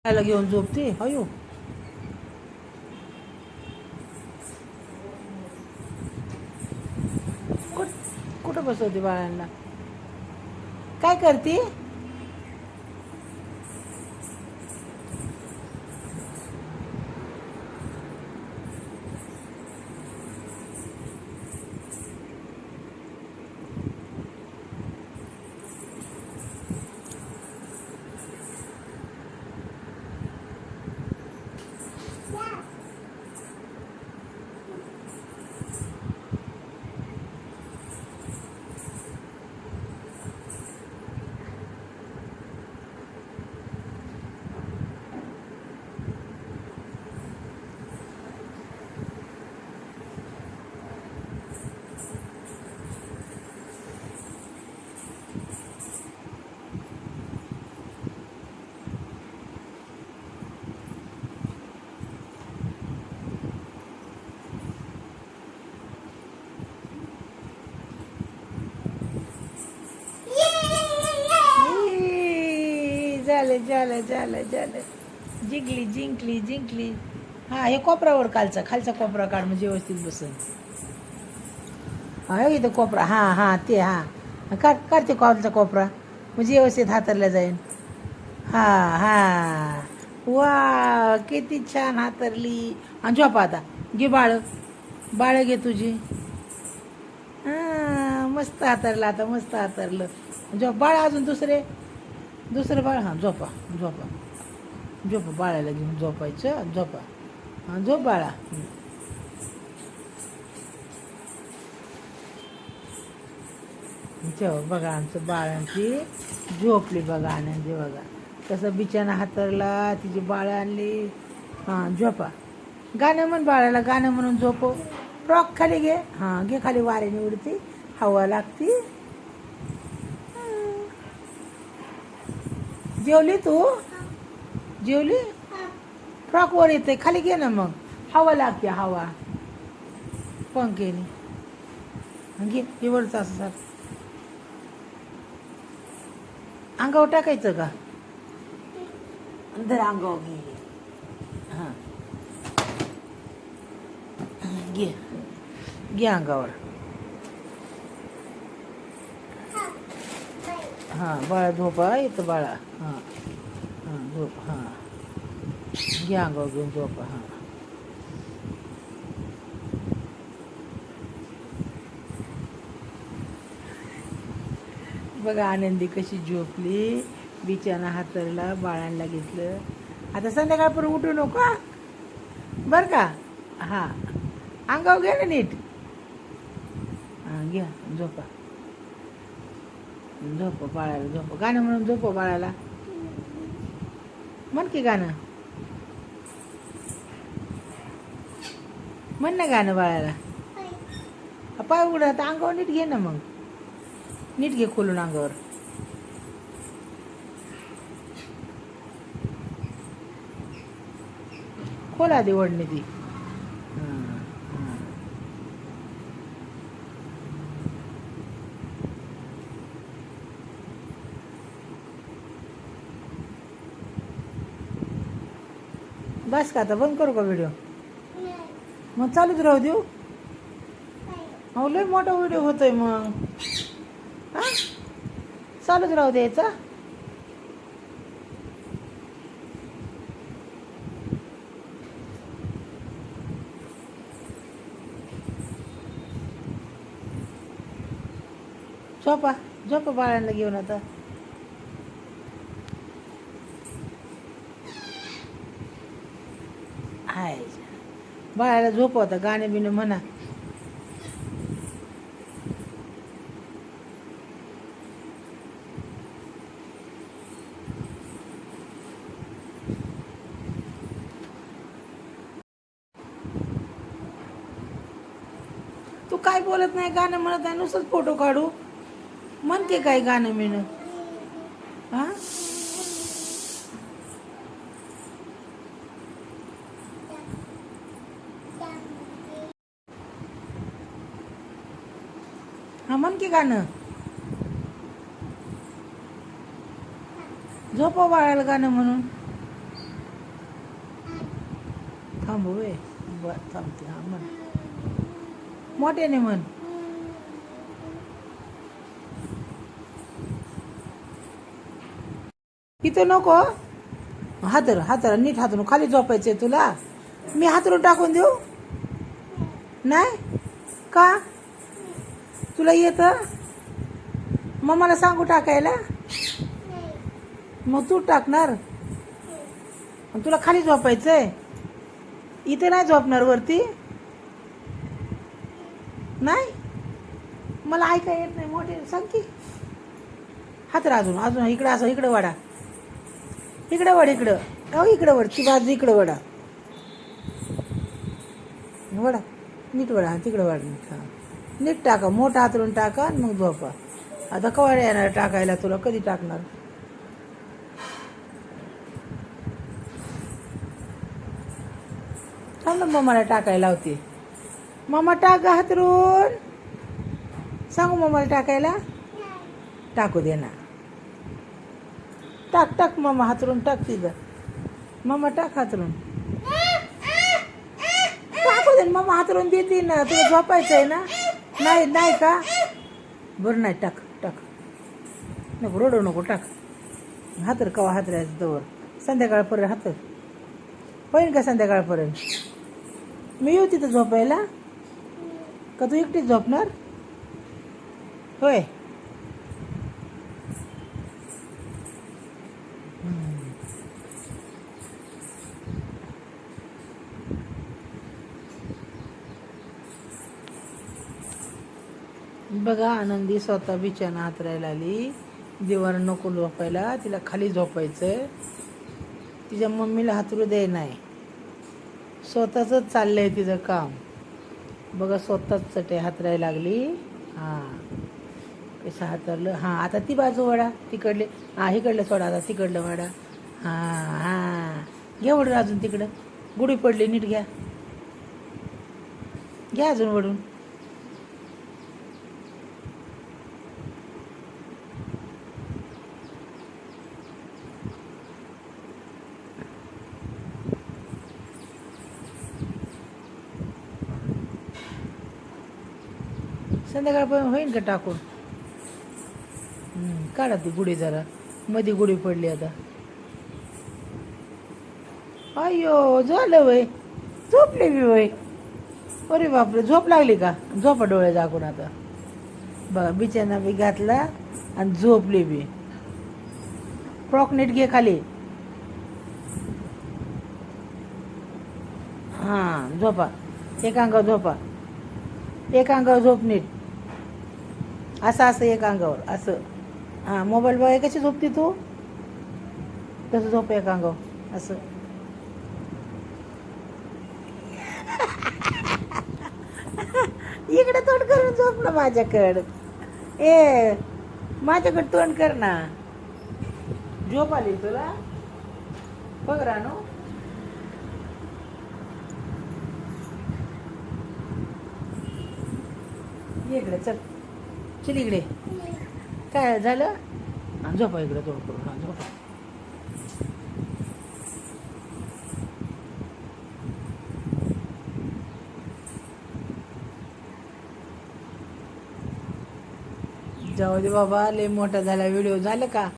त्याला घेऊन झोपते अयो. कुठं बसवते बाळांना? काय करते? झालं झालं झालं झालं. जिंकली जिंकली जिंकली. हा, हे कोपरावर खालचा कोपरा काढ म्हणजे व्यवस्थित बसेल. हा, इथं कोपरा. हां हां, ते हां काढते खालचा कोपरा म्हणजे व्यवस्थित हातरला जाईल. हां हां, वा, किती छान हातरली. आणि झोपा आता. घे बाळ घे तुझी. हां, मस्त हातरलं आता, मस्त हातरलं. झोप बाळ. अजून दुसरं बाळ. हां, झोपा झोपा झोपा. बाळाला घेऊन झोपायचं. झोपा. हां, झोप बाळा. जेव्हा बघा आमचं बाळांची झोपली बघा. आनंदी बघा कसं बिछाना हातरला. तिची बाळं आणली. हां, झोपा. गाणं म्हण बाळाला. गाणं म्हणून झोपव. फ्रॉक खाली घे. हां, घे खाली. वाऱ्याने उडती, हवा लागती. जेवली तू? जेवली? फ्रॉक वर येते, खाली घे ना मग. हवा लागते, हवा पंखेने. घे हे वरचं असं सार. अंगावर टाकायचं का? अंदर अंगावर घे. हां, घे घे अंगावर. हां, बाळा झोपा इथं बाळा. हां हां, झोप. हां, घे अंगावर घेऊन झोपा. हां, बघा आनंदी कशी झोपली. बिछाना हातरला, बाळांना घेतलं. आता संध्याकाळपर्यंत उठू नको बरं का. हां, अंगावर घे ना नीट. हां, घ्या झोपा. झोप बाळाला. झोप. गाणं म्हणून झोप बाळाला. म्हण की गाणं. म्हण ना गाणं बाळाला. पाय उघडा आता. अंगावर नीट घे ना मग. नीट घे खोलून अंगावर. खोल आधी ओढणी ती. हां हां. बस का आता? बंद करू का व्हिडिओ? मग चालूच राहू देऊ? हो, लय मोठा व्हिडिओ होतोय मग. हां, चालूच राहू द्यायचा. झोपा झोपा बाळांना घेऊन आता. हाय, बाळाला झोपव आता. गाणे बिणं म्हणा. तू काय बोलत नाही, गाणं म्हणत नाही, नुसतंच फोटो काढू म्हणते. काय गाणं मिणं? हा, हा, म्हण की गाणं. झोपव बाळाला गाणं म्हणून. थांबू वे. बर थांबते. हा म्हण मोठ्याने म्हण. इथं नको. हातर नीट हातरून खाली झोपायचंय तुला. मी हातरून टाकून देऊ. नाही का तुला येतं. मग मला सांगू टाकायला. मग तू टाकणार. तुला खाली झोपायचंय. इथे नाही झोपणार वरती. नाही मला ऐका येत नाही. मोठे सांग की. हातर अजून अजून इकडं असं इकडं वाडा. इकडं वड इकडं. अहो इकडं वड ती बाजू इकडं वडा. वडा नीट वडा. तिकडं वाढ नीट. हां नीट टाका. मोठा हातरून टाका आणि मग झोपा. आता कवा येणार टाकायला तुला. कधी टाकणार. थांब ना मम्माला टाकायला लावते. मम्मा टाक हातरून. सांगू मम्माला टाकायला. टाकू दे ना. टाक टाक मम्मा हातरून टाक तिथं. मम्मा टाक हातरून. टाकू दे मम्मा हातरून देते ना. तुला झोपायचं आहे ना. नाही नाही का बरं नाही. टाक टाक नको रडू नको. टाक हातर कवा हातरायचं तवर. संध्याकाळपर्यंत हातर होईन का संध्याकाळपर्यंत. मी येऊ तिथं झोपायला का तू एकटीच झोपणार. होय बघा आनंदी स्वतः बिछाना हातरायला आली. देवाला नको झोपायला. तिला खाली झोपायचं. तिच्या मम्मीला हातरू द्याय नाही. स्वतःच चाललंय तिचं काम. बघा स्वतःच चटे हातरायला लागली. हां कसं हातरलं. हां आता ती बाजू वडा तिकडले. हां इकडलं सोडा. आता तिकडलं वडा. हां हां घ्या वडून अजून तिकडं. गुढी पडली नीट घ्या. घ्या अजून वडून. संध्याकाळपर्यंत होईन का टाकून. काढा ती गुढी जरा. मध्ये गुढी पडली आता. अय्यो झालं वय. झोपली बी वय. अरे बापरे झोप लागली का. झोपा डोळे जागून आता. बघा बिछाना बी घातला आणि झोपली बी. फ्रॉक नीट घे खाली. हां झोपा. एक अंगावर झोपा. एक अंगावर झोप नीट. असं असं एक अंगावर असं. हां मोबाईल बघाय कशी झोपते तू. तसं झोप एक अंगावर असं. इकडे तोंड करून झोप ना माझ्याकडं. ए माझ्याकडे तोंड कर ना. झोप आली तुला. बघ रानू. इकडे चल. चल इकडे. काय झालं. हां झोपा इकडे तोंड करून. हां झोपा. जाऊ दे बाबा. लय मोठा झाला व्हिडिओ. झालं का.